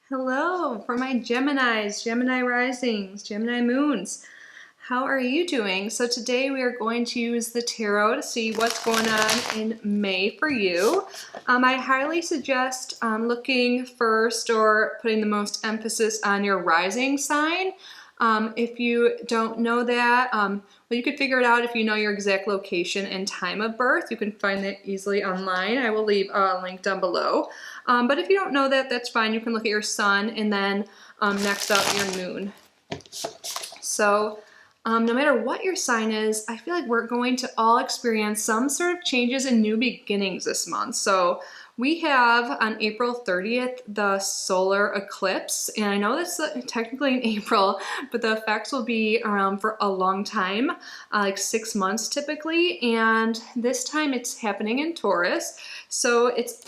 Hello, for my Geminis, Gemini risings, Gemini moons. How are you doing? So today we are going to use the tarot to see what's going on in May for you. I highly suggest looking first or putting the most emphasis on your rising sign. If you don't know that, well, you could figure it out if you know your exact location and time of birth. You can find that easily online. I will leave a link down below. But if you don't know that, that's fine. You can look at your sun and then next up your moon. So no matter what your sign is, I feel like we're going to all experience some sort of changes and new beginnings this month. So we have on April 30th the solar eclipse, and I know that's technically in April, but the effects will be around for a long time, like 6 months typically, and this time it's happening in Taurus. So it's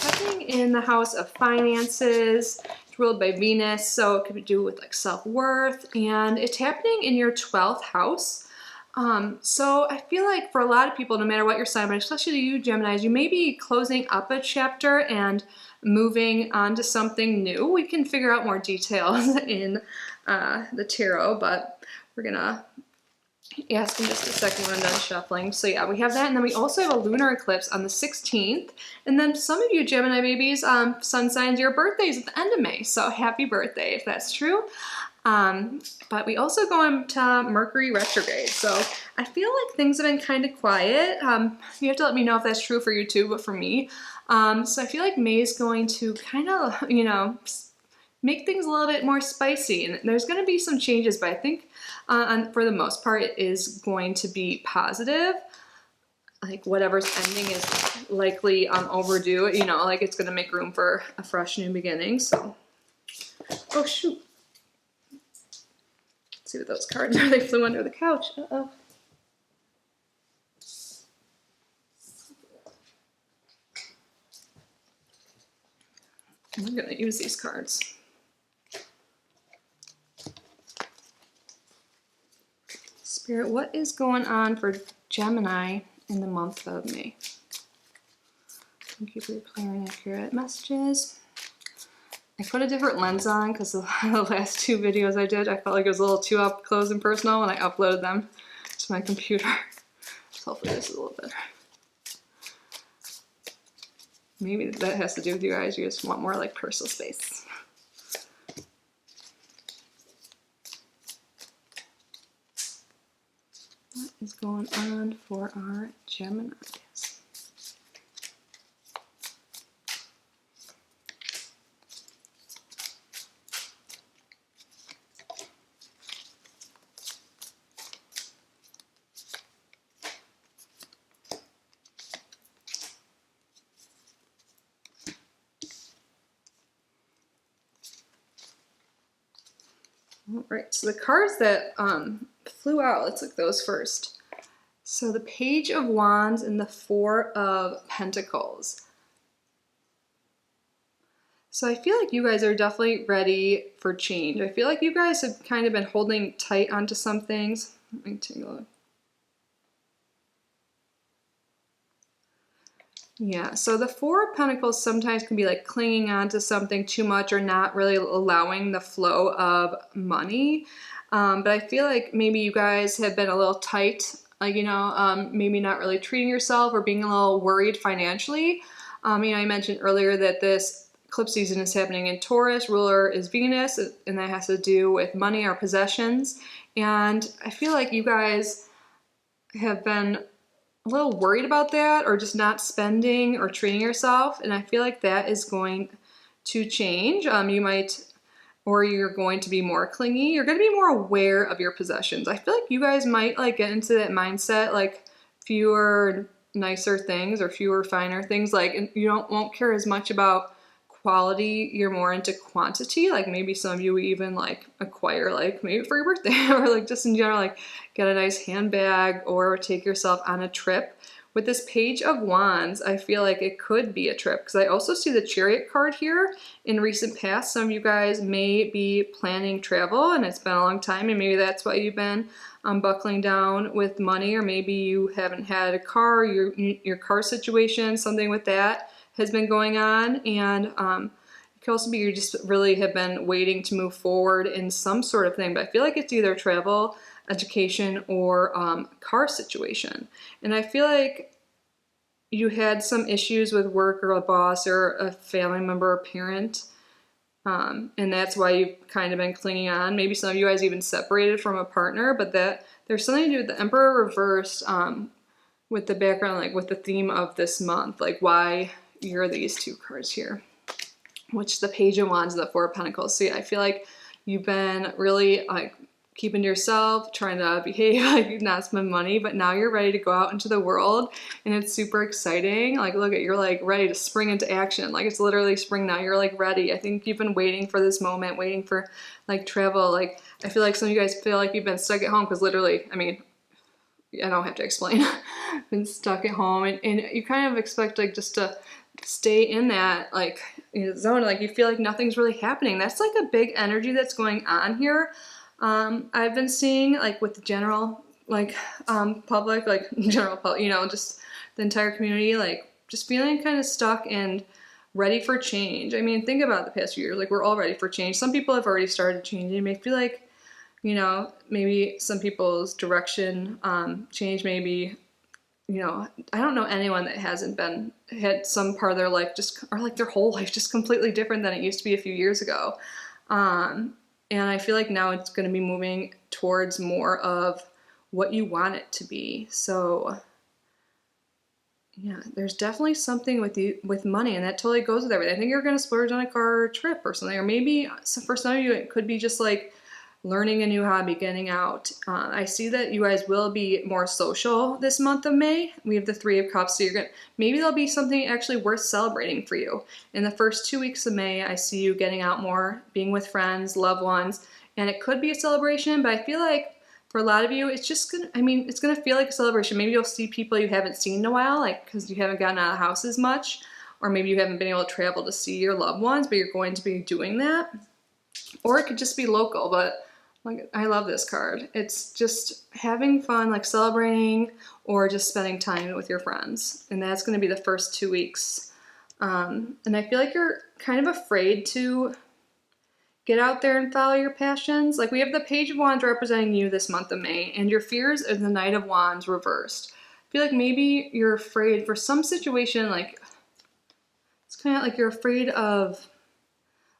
happening in the house of finances, ruled by Venus, so it could be do with like self-worth, and it's happening in your 12th house. So I feel like for a lot of people, no matter what your sign, but especially you Geminis, you may be closing up a chapter and moving on to something new. We can figure out more details in the tarot, but we're gonna ask in just a second when I'm done shuffling. So yeah, we have that, and then we also have a lunar eclipse on the 16th, and then some of you Gemini babies, sun signs, your birthday's at the end of May, so happy birthday if that's true. But we also go into Mercury retrograde, so I feel like things have been kind of quiet. You have to let me know if that's true for you too, but for me, so I feel like May is going to kind of, make things a little bit more spicy, and there's going to be some changes, but I think for the most part it is going to be positive. Like whatever's ending is likely overdue, like it's going to make room for a fresh new beginning. So, oh shoot. Let's see what those cards are. They flew under the couch. Uh-oh. I'm going to use these cards. Spirit, what is going on for Gemini in the month of May? Thank you for your clear and accurate messages. I put a different lens on because the last two videos I did, I felt like it was a little too up close and personal when I uploaded them to my computer. So hopefully this is a little better. Maybe that has to do with you guys. You just want more like personal space. What is going on for our Geminis? All right, so the cards that flew out, let's look at those first. So the Page of Wands and the Four of Pentacles. So I feel like you guys are definitely ready for change. I feel like you guys have kind of been holding tight onto some things. Let me take a look. Yeah, so the Four of Pentacles sometimes can be like clinging on to something too much or not really allowing the flow of money. But I feel like maybe you guys have been a little tight, like, maybe not really treating yourself or being a little worried financially. I mentioned earlier that this eclipse season is happening in Taurus, ruler is Venus, and that has to do with money or possessions. And I feel like you guys have been a little worried about that, or just not spending or treating yourself, and I feel like that is going to change. You might, or you're going to be more clingy. You're going to be more aware of your possessions. I feel like you guys might like get into that mindset, like fewer nicer things or fewer finer things, like, and you won't care as much about quality. You're more into quantity. Like maybe some of you even like acquire, like maybe for your birthday or like just in general, like get a nice handbag or take yourself on a trip. With this Page of Wands, I feel like it could be a trip because I also see the Chariot card here. In recent past, some of you guys may be planning travel and it's been a long time, and maybe that's why you've been buckling down with money, or maybe you haven't had a car, your car situation, something with that has been going on, and it could also be you just really have been waiting to move forward in some sort of thing, but I feel like it's either travel, education, or car situation. And I feel like you had some issues with work or a boss or a family member or parent, and that's why you've kind of been clinging on. Maybe some of you guys even separated from a partner, but that there's something to do with the Emperor reversed, with the background, like with the theme of this month, like why you're these two cards here, which the Page of Wands and the Four of Pentacles. So yeah, I feel like you've been really like keeping to yourself, trying to behave like not spend money, but now you're ready to go out into the world and it's super exciting. Like, look at, you're like ready to spring into action. Like it's literally spring now. You're like ready. I think you've been waiting for this moment, waiting for like travel. Like I feel like some of you guys feel like you've been stuck at home because literally, I mean, I don't have to explain, been stuck at home and you kind of expect like just to stay in that like zone. Like you feel like nothing's really happening. That's like a big energy that's going on here. I've been seeing like with the general like public, like general public, you know, just the entire community, like just feeling kind of stuck and ready for change. I mean, think about the past few years, like we're all ready for change. Some people have already started changing. You may feel like, you know, maybe some people's direction change, maybe, you know, I don't know anyone that hasn't had some part of their life just, or like their whole life just completely different than it used to be a few years ago. And I feel like now it's going to be moving towards more of what you want it to be. So yeah, there's definitely something with money, and that totally goes with everything. I think you're going to splurge on a car or trip or something, or maybe for some of you, it could be just like learning a new hobby, getting out. I see that you guys will be more social this month of May. We have the Three of Cups, so maybe there'll be something actually worth celebrating for you. In the first 2 weeks of May, I see you getting out more, being with friends, loved ones, and it could be a celebration, but I feel like for a lot of you, it's just gonna, I mean, it's gonna feel like a celebration. Maybe you'll see people you haven't seen in a while, like because you haven't gotten out of the house as much, or maybe you haven't been able to travel to see your loved ones, but you're going to be doing that. Or it could just be local, but like, I love this card. It's just having fun, like celebrating or just spending time with your friends. And that's going to be the first 2 weeks. And I feel like you're kind of afraid to get out there and follow your passions. Like we have the Page of Wands representing you this month of May, and your fears are the Knight of Wands reversed. I feel like maybe you're afraid for some situation, like it's kind of like you're afraid of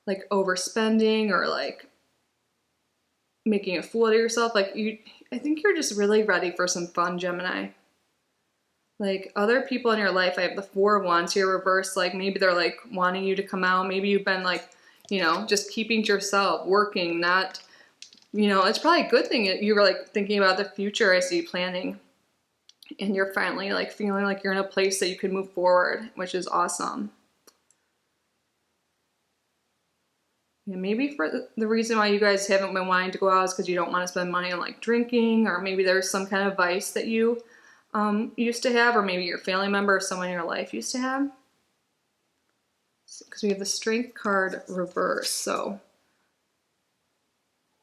like overspending or like making a fool out of yourself. Like I think you're just really ready for some fun, Gemini. Like other people in your life, I have the Four of Wands here reversed. Like maybe they're like wanting you to come out. Maybe you've been like, you know, just keeping to yourself, working, not, you know, it's probably a good thing that you were like thinking about the future. I see you planning and you're finally like feeling like you're in a place that you can move forward, which is awesome. Yeah, maybe for the reason why you guys haven't been wanting to go out is because you don't want to spend money on like drinking, or maybe there's some kind of vice that you used to have, or maybe your family member or someone in your life used to have. Because we have the Strength card reversed, so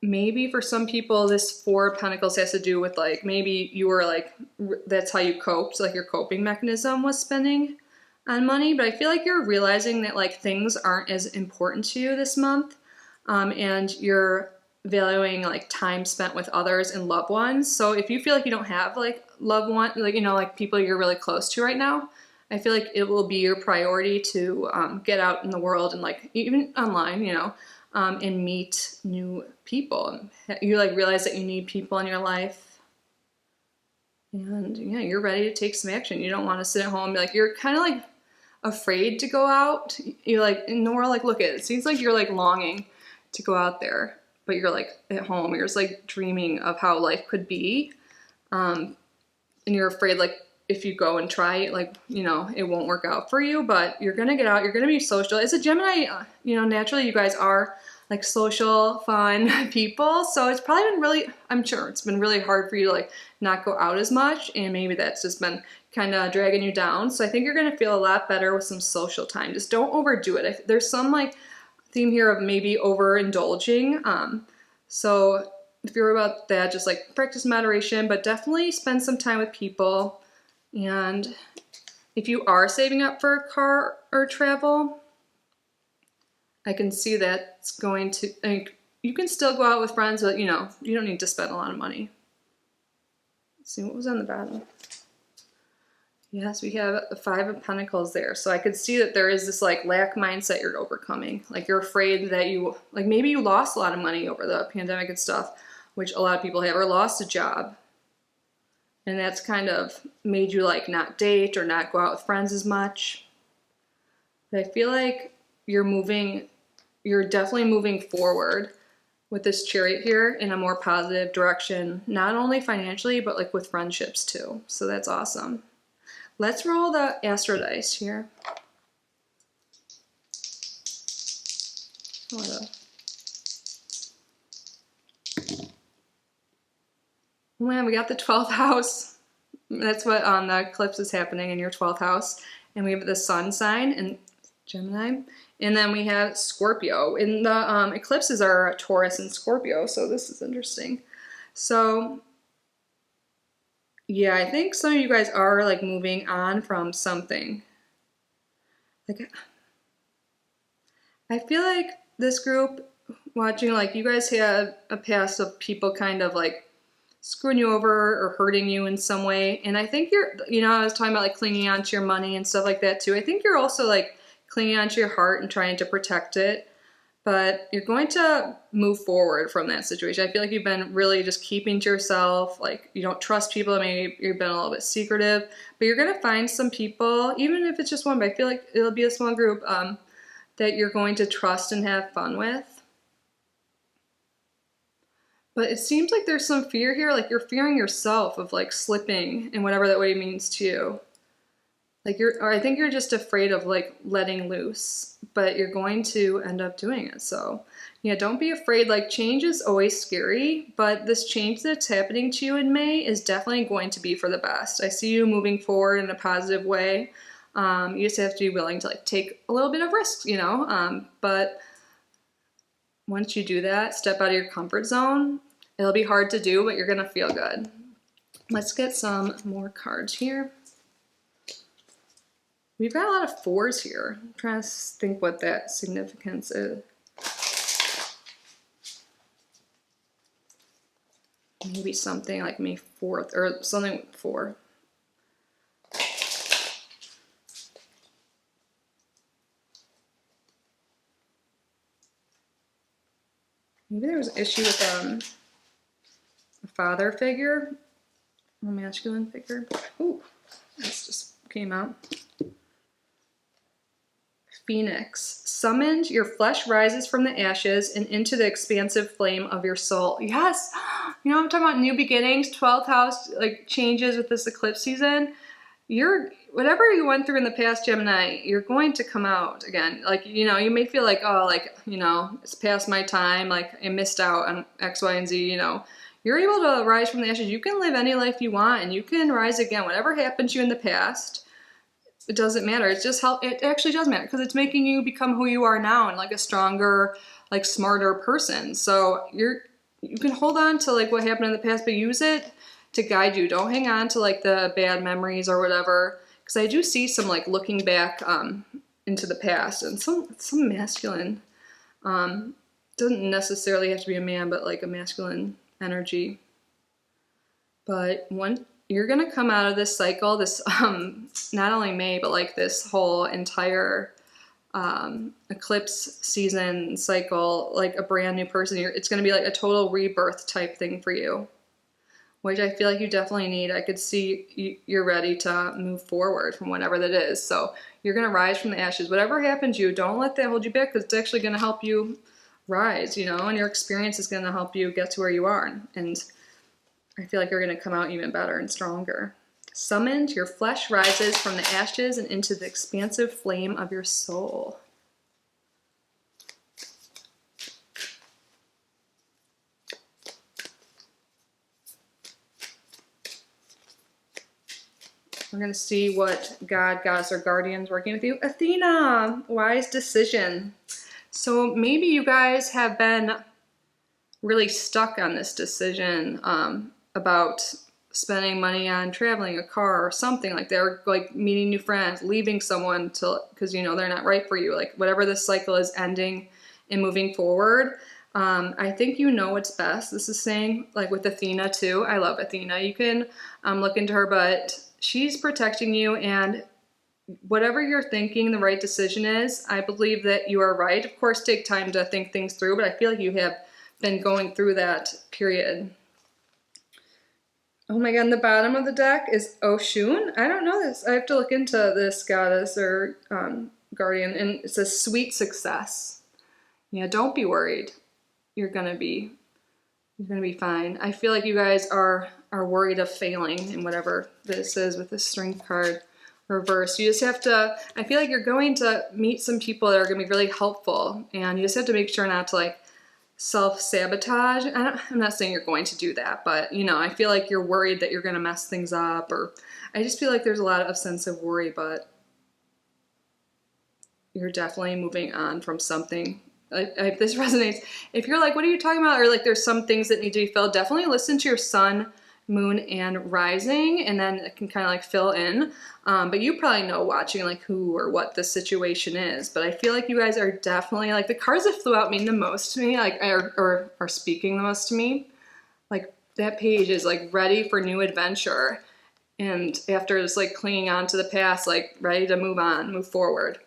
maybe for some people this Four of Pentacles has to do with like maybe you were like that's how you coped, like your coping mechanism was spending on money, but I feel like you're realizing that like things aren't as important to you this month, and you're valuing like time spent with others and loved ones. So if you feel like you don't have like loved one, like, you know, like people you're really close to right now, I feel like it will be your priority to get out in the world and like even online, you know, and meet new people. You like realize that you need people in your life. And yeah, you're ready to take some action. You don't want to sit at home and be like, you're kind of like afraid to go out. You're like, Nora, like, look at it. It seems like you're like longing to go out there, but you're like at home. You're just like dreaming of how life could be. And you're afraid like if you go and try it, like, you know, it won't work out for you, but you're going to get out. You're going to be social. As a Gemini, you know, naturally you guys are like social, fun people. So it's probably been really, I'm sure it's been really hard for you to like not go out as much. And maybe that's just been kind of dragging you down. So I think you're going to feel a lot better with some social time. Just don't overdo it. There's some like theme here of maybe overindulging. So if you're about that, just like practice moderation, but definitely spend some time with people. And if you are saving up for a car or travel, I can see that it's going to, like, you can still go out with friends, but you know, you don't need to spend a lot of money. Let's see what was on the bottom. Yes, we have the Five of Pentacles there. So I could see that there is this like lack mindset you're overcoming. Like you're afraid that you, like maybe you lost a lot of money over the pandemic and stuff, which a lot of people have, or lost a job. And that's kind of made you like not date or not go out with friends as much. But I feel like you're definitely moving forward with this Chariot here in a more positive direction, not only financially, but like with friendships too. So that's awesome. Let's roll the Astro dice here. Oh man, we got the 12th house. That's what on the eclipse is happening in your 12th house. And we have the sun sign in Gemini. And then we have Scorpio. And the eclipses are Taurus and Scorpio. So this is interesting. So yeah, I think some of you guys are like moving on from something. Like, I feel like this group watching, like you guys had a past of people kind of like screwing you over or hurting you in some way. And I think you're, you know, I was talking about like clinging on to your money and stuff like that too. I think you're also like clinging onto your heart and trying to protect it. But you're going to move forward from that situation. I feel like you've been really just keeping to yourself. Like you don't trust people. Maybe you've been a little bit secretive. But you're going to find some people, even if it's just one, but I feel like it'll be a small group that you're going to trust and have fun with. But it seems like there's some fear here. Like you're fearing yourself of like slipping in whatever that way means to you. Like or I think you're just afraid of like letting loose, but you're going to end up doing it. So yeah, don't be afraid. Like change is always scary, but this change that's happening to you in May is definitely going to be for the best. I see you moving forward in a positive way. You just have to be willing to like take a little bit of risks, you know, but once you do that, step out of your comfort zone. It'll be hard to do, but you're going to feel good. Let's get some more cards here. We've got a lot of fours here. I'm trying to think what that significance is. Maybe something like May 4th or something with 4. Maybe there was an issue with a father figure, a masculine figure. Ooh, this just came out. Phoenix, summoned, your flesh rises from the ashes and into the expansive flame of your soul. Yes, you know I'm talking about new beginnings, 12th house, like changes with this eclipse season. Whatever you went through in the past, Gemini, you're going to come out again. Like, you know, you may feel like, oh, like, you know, it's past my time, like I missed out on X, Y, and Z, you know. You're able to rise from the ashes. You can live any life you want and you can rise again. Whatever happened to you in the past, it doesn't matter. It's just it actually does matter because it's making you become who you are now and like a stronger, like smarter person. So you can hold on to like what happened in the past, but use it to guide you. Don't hang on to like the bad memories or whatever. Because I do see some like looking back into the past and some masculine. Doesn't necessarily have to be a man, but like a masculine energy. But you're gonna come out of this cycle, this not only May, but like this whole entire eclipse season cycle, like a brand new person. It's gonna be like a total rebirth type thing for you, which I feel like you definitely need. I could see you're ready to move forward from whatever that is. So you're gonna rise from the ashes. Whatever happened to you, don't let that hold you back because it's actually gonna help you rise, you know, and your experience is gonna help you get to where you are. And I feel like you're going to come out even better and stronger. Summoned, your flesh rises from the ashes and into the expansive flame of your soul. We're going to see what God, goddess, or guardian's working with you. Athena, wise decision. So maybe you guys have been really stuck on this decision about spending money on traveling, a car, or something like that, or like meeting new friends, leaving someone because you know they're not right for you. Like whatever this cycle is ending and moving forward. I think you know what's best. This is saying, like with Athena too. I love Athena. You can look into her, but she's protecting you, and whatever you're thinking the right decision is, I believe that you are right. Of course, take time to think things through, but I feel like you have been going through that period. Oh my god, and the bottom of the deck is Oshun. I don't know this. I have to look into this goddess or guardian, and it says sweet success. Yeah, don't be worried. You're gonna be fine. I feel like you guys are worried of failing in whatever this is with the Strength card reversed. You just have to, I feel like you're going to meet some people that are going to be really helpful, and you just have to make sure not to like self-sabotage. I'm not saying you're going to do that, but you know, I feel like you're worried that you're going to mess things up, or I just feel like there's a lot of sense of worry, but you're definitely moving on from something. If this resonates, if you're like, what are you talking about? Or like there's some things that need to be filled, definitely listen to your sun, moon, and rising, and then it can kind of like fill in. But you probably know watching like who or what the situation is. But I feel like you guys are definitely like the cards that flew out mean the most to me, like or are speaking the most to me. Like that page is like ready for new adventure, and after just like clinging on to the past, like ready to move on, move forward.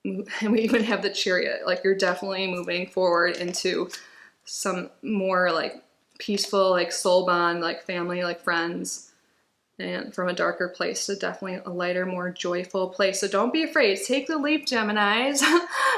And we even have the Chariot. Like you're definitely moving forward into some more like peaceful, like soul bond, like family, like friends, and from a darker place to definitely a lighter, more joyful place. So don't be afraid. Take the leap, Geminis.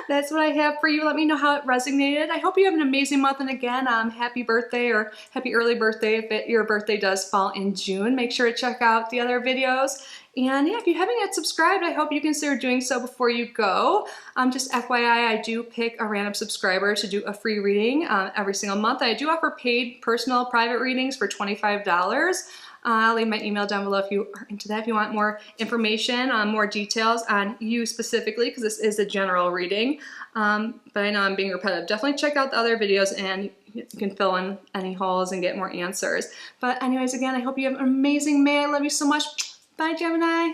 That's what I have for you. Let me know how it resonated. I hope you have an amazing month. And again, happy birthday or happy early birthday if your birthday does fall in June. Make sure to check out the other videos. And yeah, if you haven't yet subscribed, I hope you consider doing so before you go. Just FYI, I do pick a random subscriber to do a free reading every single month. I do offer paid personal private readings for $25. I'll leave my email down below if you are into that, if you want more information, more details on you specifically, because this is a general reading. But I know I'm being repetitive. Definitely check out the other videos and you can fill in any holes and get more answers. But anyways, again, I hope you have an amazing May. I love you so much. Bye, Gemini.